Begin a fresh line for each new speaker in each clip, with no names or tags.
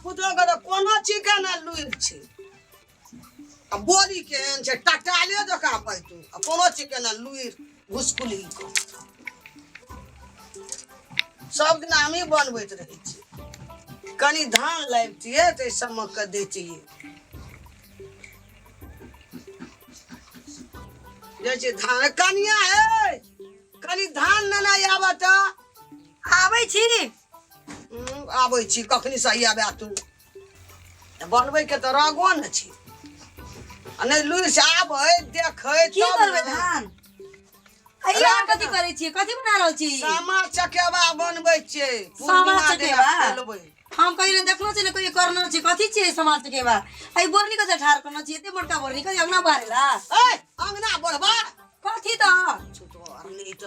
पुतलो के तो कोनो चिके ना लुइर छै आ बोली के एहन छै टटाले जका पैतू आ कोनो चिके ना लुइर घुसकुली को सब दिन हम ही बनबैत रहै छी कनी धान लाबितियै तऽ समक के दैतियै जे छै धान कनिया हे कनी धान नेना आबऽ तऽ
आबै छी
आबै छी कखनी से आबे तू बनबै के तऽ रगो न छी आ नहि लुइर से आबै देखै
की करबै धान अइया कथि करै छी कथि बना रहल छी
सामा चकेबा बनबै छियै
सामा चकेबा
खेलबै
हम कहिले देखलो छै ने कोई करना छै कथि छै समाज के बा आई बोरनी के ठार करना छै एते मोटका बोरनी के अंगना बारेला
ए अंगना बढ़बा
कथि त
छोटो अरनी त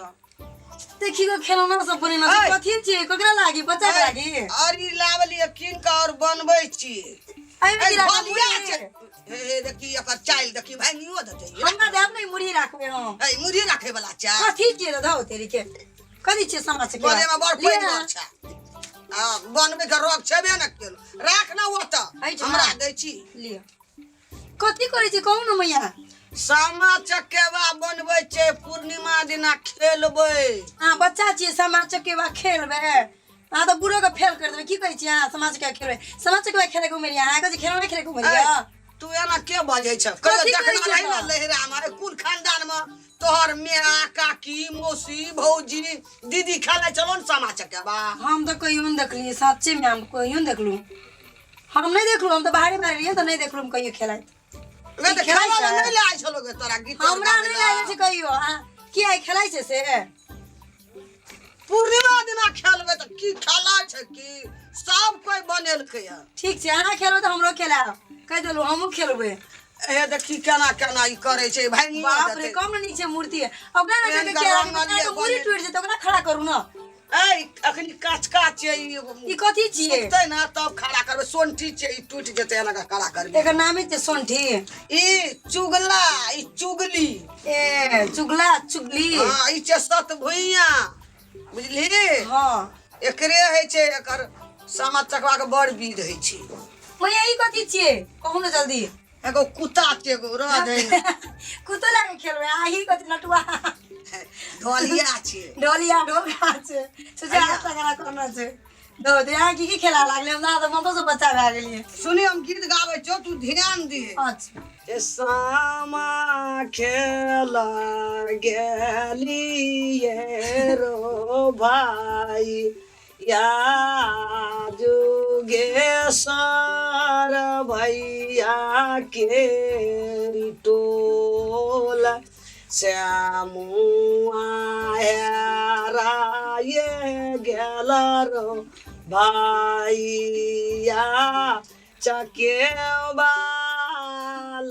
देखि को खेलौना सब बने ना कथि छै ककरा लागि बच्चा के लागि
अरी लावली किन का और बनबै छी
आई में गिरा
हे देखी एकर चाइल देखी भांगियो द छै
हमरा देब नहीं मुड़ी राखबे हम
ए मुड़ी राखे वाला चा
कथि छै रे धौ तेरी के कथि छै समाज के
बोले में बड़ पैन अच्छा आ बनबै के रोग छबे न केल राख ना ओत हमरा दै छी
लियो कथि करै छी कहू न मैया
सामा चकेबा बनबै छै पूर्णिमा दिना खेलबै
हां बच्चा छी सामा चकेबा खेलबे आ तो बुढ़ो के फेल कर देबे की कहै छी हां समाज के खेलबे समाज के खेले को मेरी हां कथि खेलबे खेले को मेरी
तू एना के बजै छ कहियो देखना रही ना लहरा में कुल खानदान में तोहर मेरा काकी मौसी भौजी दीदी खेले चलो न सामा चकेबा
हम तो कहियो न देखली सच्चे में हम कहियो न देखलू हम नहीं देखलू हम तो बाहर में रहिए तो नहीं देखलू हम कहियो खेलाय
वे तो खेला नहीं ले आइ छलो गे तोरा गीत
हमरा नहीं लागे छै कहियो की आई खेलाय छै से
पूर्णिमा दिना खेलबै त की खेलाय छै की सब कोई बनेलकै
ठीक छै अहाँ खेलो तो हमरो खेलाब कह देलू हमहू खेलबे
ए देखी केना केना ई करे छै भाई
बाप रे कम न नीचे मूर्ति है ओकरा ना के के मूर्ति टूट जे त ओकरा खड़ा करू न
ए अखनी काचका छै
ई कथि छियै
सुतै ना तब खड़ा करबै सोंठी छै ई टूट जेतै एना खड़ा करबै
एकर नाम छै सोंठी
ई चुगला ई चुगली
ए चुगला चुगली
हां ई छै सत भुइया बुझली
हां
एकरे है छै एकर सामा चकवा के बड़ विध है छै
मैया ई कथि छियै कहू न जल्दी
एगो कुत्ता के एगो रह दे
कुत्ता लागे खेलबे आही कथि नटुआ
ढोलिया छै
ढोलिया ढोलका छै सोचा तगड़ा करना छै दो दे की खेला लागले हम ना तो मन तो बच्चा भए गेलिए
सुनी हम गीत गाबै छौ तू ध्यान दे
अच्छा
ए सामा खेला गेलिए रो भाई या जुगे सार भैया के टोला श्यामुआ हेराये गेल रो भैया चकेबा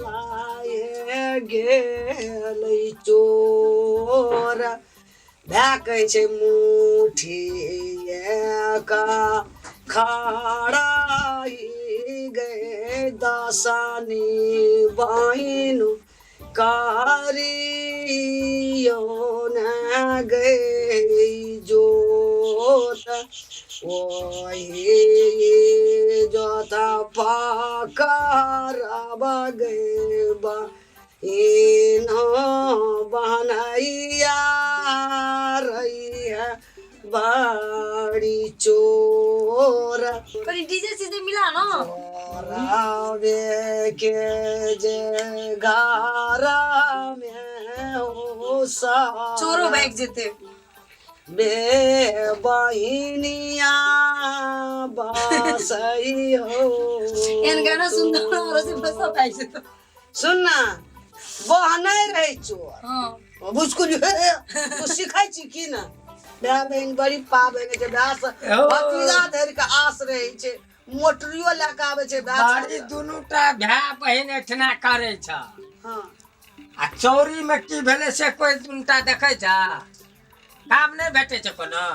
लाए गेल चोर भए कहै छै मुठी का खड़ाई गए दसानी बहिन कारियो न गई जोत ओही जोता पाकर बगेबा इनो बनैया रही है बड़ी चोर
करी डीजे सीधे मिला ना
रावे के जे घरा में हो सा
चोरो बैग जेते
बे बहिनिया बसई हो
एन गाना सुन और से बस पाइ छै तो
सुन ना बहनै रहे चोर
हां
बुझकुल तू सिखाई छी की ना भाय बहन बड़ी पाबनि छै भाय भतीजा धरि के आस रहे छै मोटरियो लेके आवे छै
बाड़ी दुनूटा भाय बहन एठना करे छ
हां
आ चौरी में की भेले से कोई दुनूटा देखे छ काम नहीं भेटे छ कोनो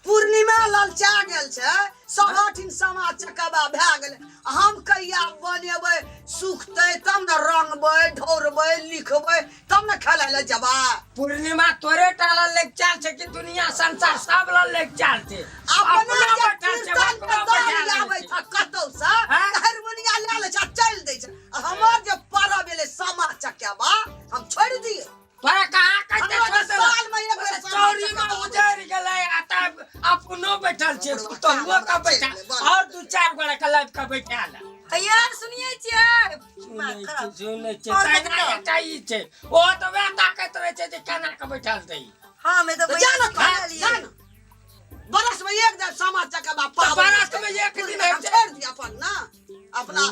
पूर्णिमा ललचा गेल छै सभाठिन सामा चकेबा भए गेल हम कहिया बनेबै सुखतै तब न रंगबै ढोरबै लिखबै तब न खेलै ले जेबै
पूर्णिमा तोरे टाला लेक चाल छै कि दुनिया संसार सब ला लेक चाल छै
अपना कीर्तन के दल आबै छ कतौ से
के लाइव का बैठा ला
हैया सुनिए छियै
सुनै छै ताना एकटा ई छै ओ तो वे ताकत रहे छै जे केना के बैठल दई
हां मैं तो
जान
भैया लिया
बरस में एक दिन सामा चकेबा
बरस में एक दिन
छोड़ दिया अपन ना अपना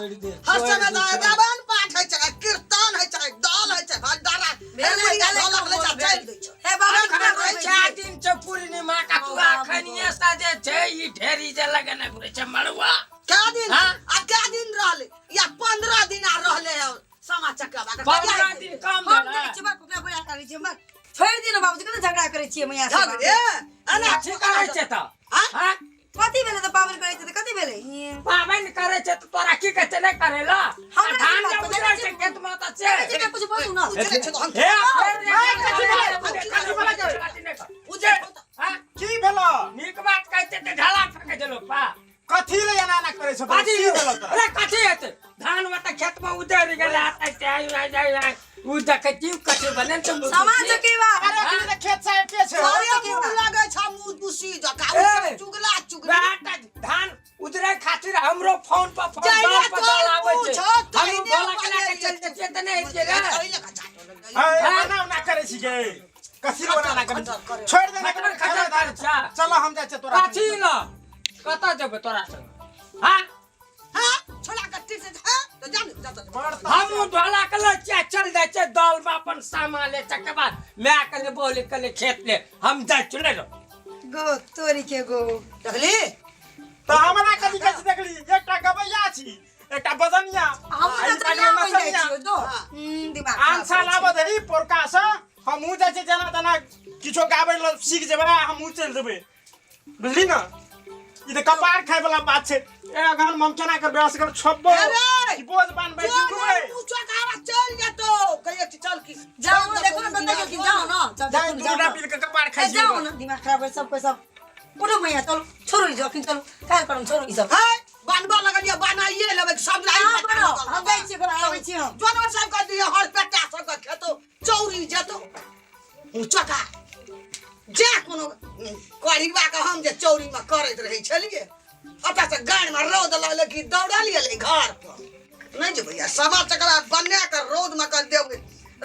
हर समय रावण पाठ है छै कीर्तन है छै दल है छै भंडारा
भेले
ढोलक ले जा चल दै छै
हे बाबा
खबर 4 दिन से पूर्णिमा का तुआ खनिया सा जे छै ई ढेरी जे लगने घुरे छै मड़वा
क्या दिन आ क्या दिन रहले या 15 दिन आ रहले है सामा चकेबा
15 दिन कम
हम
भेलै
देखै छी बाप ओकरा बोला करै छी मत छोड़ दिनु बाबूजी कते झगड़ा करै छियै मैया से
झगड़े अना
ठीक करै छै त हां
कथी भेलै त पावन करै छै त कथी भेलै
पावन करे छै त तोरा की कहै छै नै करेला धान जब उजरै छै खेत में त छै
जे कुछ बोलू ना
उजर हां
की भेलो
नीक बात कहते त ढाला फेंक देलो पा
कथी ले एना ना करे छ
बाजी
की भेलो त
अरे कथी हेतै धान में त खेत में उजर गेला त उ देखे जीव कथी बने त
समाज के बा
अरे की खेत से के छै
अरे मुंह लागे छ मुंह दुसी जका चुगला चुगला
बेटा धान उजरे खातिर हमरो फोन पर
जाइए
पर
तो
आवे छै
पूछो,
हम
तैने
बोला के
बोलिए
चल
ये।
जे त नै छै रे
एना ना करे छी गे कथी ले एना ना करे छोड़ दे ना
खटर खटर कर छा
चलो हम जाय छै तोरा
काठी न कता जेबे तोरा संग हां
हां छोड़ा कट्टी से हां तो जान
हम ढोला के ले चल जाय छै दल में अपन सामान ले के बाद मैं के बोले के खेत ले हम जाय चले रो
गो तोरी के गो
देखली
तो हमरा कथी कथी देखली एकटा गबैया छी एकटा बदनिया
हम त ना होई जाइ छियो दो दिमाग
आन साल आबो धरी पोरका से हमहू जाय छै जना तना किछो गाबै ल सीख जेबै हमहू चल जेबै बुझली ना ई त कपार खाय वाला बात छै ए अगन हम केना कर व्यवस्था कर छब्बो
अरे!
बोझ बान बैठ जेबै
पूछो कारा चल जतो कहिए चल की
जाओ देखो ना बताइयो कि जाओ ना
जाय दूटा पील के कपार खाय
जाओ ना दिमाग खराब है सबको सब उठो मैया चलो छोड़ो ई जखन चलो काल करम छोड़ो ई सब
हाय बनबा लगलिए बनाइए लेबे सब लाई
हां बड़ो हम जाइ छी घर आबै छी हम
जोनो सब कर दिए हर पेटा सब के खेतो चौरी जतो ऊंचा का जे कोनो करीबा के हम जे चौरी में करैत रही छलिए अता से गाड़ में रौद लगले कि दौड़ा लिए ले घर पर नहीं जे भैया सवा चकला बन्ने के रौद में कर देबे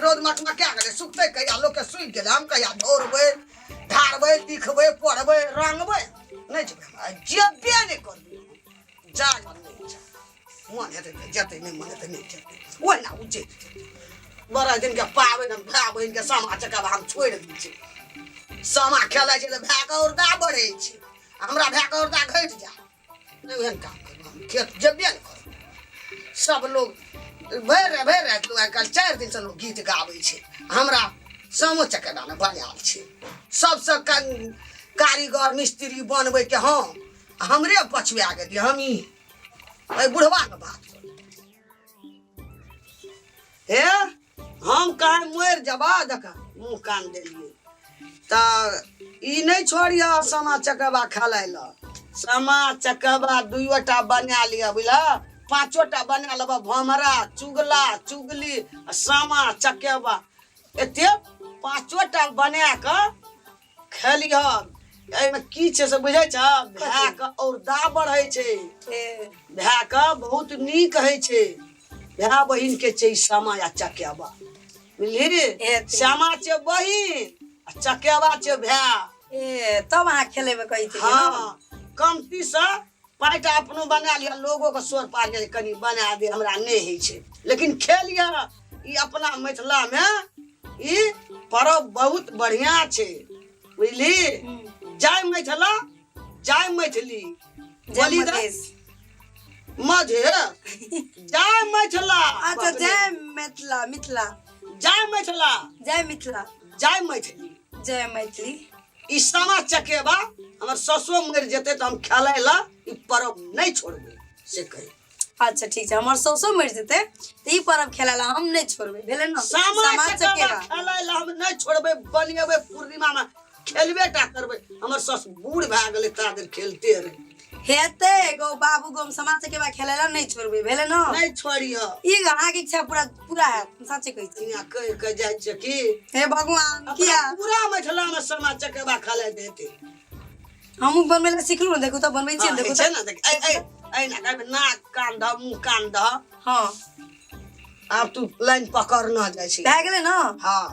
रौद में क्या करे सुखते कहिया लोग के सुख गेले हम कहिया धोरबे ढारबे लिखबे पढ़बे रंगबे नहीं जे जेबे नहीं करबे जा नहीं जा मन हेते जते नहीं मन हेते नहीं जते ओइ ना उजे बड़ा दिन के पावे हम भाई बहन के सामा चकेबा हम छोड़ दी छी सामा खेलै छै त भागौरदा बढ़ै छै हमरा भागौरदा घटि जा नहीं एहन काम करब खेत जेबे नहीं करब सब लोग भरि राति लोग आइकाल्हि 4 दिन से लोग गीत गाबै छै हमरा सामो चकेबा में बनायल छै सबसे कारीगर मिस्त्री बनबै के हम हमरे पछुआ गेलिए हम ई बुढ़वा के बात हे हम कहाँ मर जबा देख मुँह कान देलिए त ई नहीं छोड़िया सामा चकेबा खेलाय ल सामा चकेबा 2टा बना लिया बुझला 5टा बना लब भमरा चुगला चुगली सामा चकेबा एते 5टा बना के खेलिह एमे की छै से बुझै छ भाय के और दा बढ़ै छै भाय के बहुत नीक है छै भाय बहिन के छै सामा या चकेबा बुझली रे सामा छै बहिन चकेबा छै भाय
ए तब अहाँ खेलेबे कहै छी
हाँ कमती से 5टा अपनो बना लिया लोगों के सोर पार के कनी बना दे हमरा नहीं है छै लेकिन खेलिया ई अपना मिथिला में ई पर्व बहुत बढ़िया छै बुझली जय मिथिला जय मैथिली
जय
बोली
मधेश
मधे जय मिथिला
अच्छा जय मिथिला मिथिला
जय मिथिला
जय मिथिला
जय मैथिली
जय मैथिली
ई सामा चकेबा हमर ससुर मर जेते तो हम खेलै ला ई पर्व नहीं छोड़बे से कही
अच्छा ठीक है हमर सौसो मर जेते त ई पर्व खेला ला हम नहीं छोड़बे भेले न
सामा चकेबा खेलै ला हम नहीं छोड़बे बनिएबे पूर्णिमा में खेलबे टा करबे हमर सस बूढ़ भए गेलै ता देर खेलते रहे
हेते गो बाबू गो सामा चकेबा खेला ला नहीं छोड़बे भेले न
नहीं छोड़ियो
ई अहाँ के इच्छा पूरा पूरा है सच्चे कहै छी
इहाँ कह के जाय छै कि
हे भगवान किया
पूरा मिथिला में सामा चकेबा खेलै देते
हमहूँ बनबै लए सिखलहुँ देखू तऽ बनबै छियै देखू
छै
तऽ
ने देख ऐ ना कहबे नाक कान ध मुंह कान ध
हाँ
आब तू लाइन पकड़ न जाइ छी
भए गेलै ने
हाँ